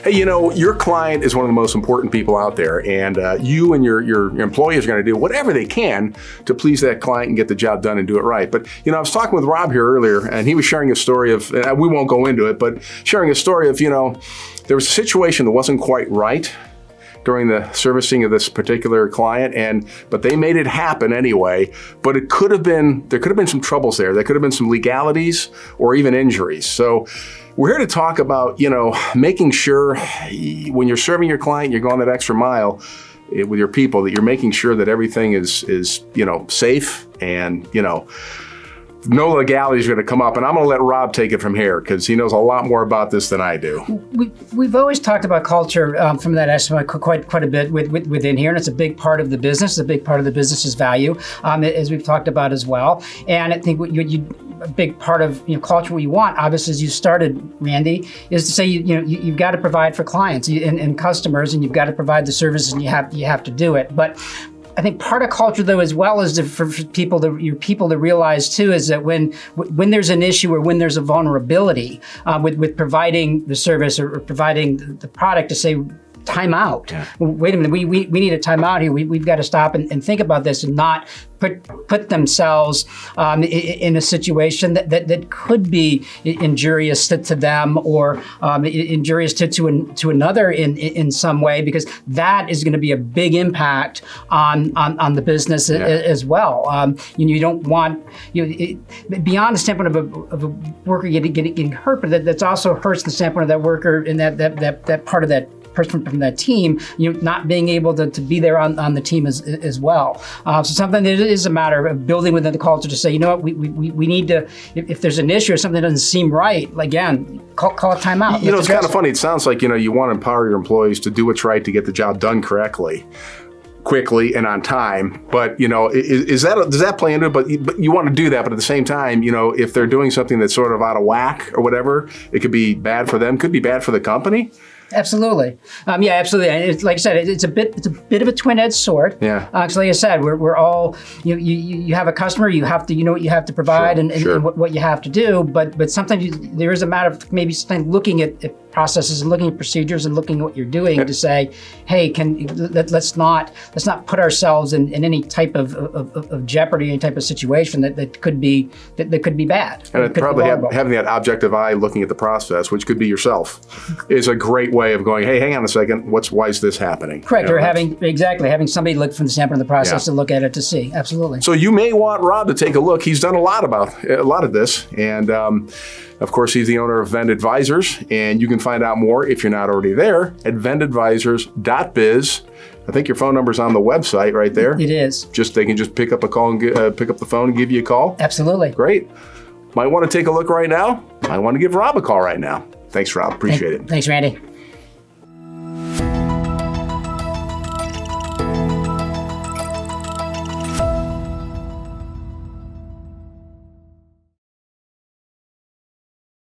Hey, your client is one of the most important people out there, and you and your employees are going to do whatever they can to please that client and get the job done and do it right. But, I was talking with Rob here earlier, and he was sharing a story of, we won't go into it, but sharing a story of, there was a situation that wasn't quite right during the servicing of this particular client, but they made it happen anyway. But there could have been some troubles there. There could have been some legalities or even injuries. So we're here to talk about, making sure when you're serving your client, you're going that extra mile with your people, that you're making sure that everything is safe and, no legalities are going to come up, and I'm going to let Rob take it from here because he knows a lot more about this than I do. We've always talked about culture from that aspect quite a bit within here, and it's a big part of the business. It's a big part of the business's value, as we've talked about as well. And I think a big part of culture what you want, obviously, as you started, Randy, is to say you've got to provide for clients and customers, and you've got to provide the services, and you have to do it. But I think part of culture, though, as well, is for your people to realize too, is that when there's an issue or when there's a vulnerability with providing the service or providing the product, to say, time out. Yeah. Wait a minute, we need a time out here. We've got to stop and think about this and not put themselves in a situation that could be injurious to them or injurious to another in some way, because that is going to be a big impact on the business as well. You don't want beyond the standpoint of a worker getting hurt, but that's also hurts the standpoint of that worker and that part of that person from that team, not being able to be there on the team as well. So something that is a matter of building within the culture to say, what, we need to, if there's an issue or something that doesn't seem right, again, call a timeout. It's kind of funny. It sounds like, you want to empower your employees to do what's right to get the job done correctly, quickly and on time, but does that play into it? But you want to do that, but at the same time, if they're doing something that's sort of out of whack or whatever, it could be bad for them, could be bad for the company. Absolutely. Absolutely. It's, like I said, it's a bit of a twin-edged sword. Yeah. So like I said, we're all, you have a customer, you have to, what you have to provide and what you have to do, but sometimes there is a matter of maybe looking at processes and looking at procedures and looking at what you're doing to say, hey, let's not put ourselves in any type of jeopardy, any type of situation that could be bad. And probably having that objective eye looking at the process, which could be yourself, is a great way of going, hey, hang on a second, why is this happening? Correct, or having somebody look from the standpoint of the process to look at it to see. Absolutely. So you may want Rob to take a look. He's done a lot of this, and of course, he's the owner of Vend Advisors, and you can find out more if you're not already there at vendadvisors.biz. I think your phone number's on the website right there. It is. They can just pick up a call and pick up the phone and give you a call. Absolutely. Great. Might want to take a look right now. I want to give Rob a call right now. Thanks, Rob. Appreciate it. Thanks, Randy.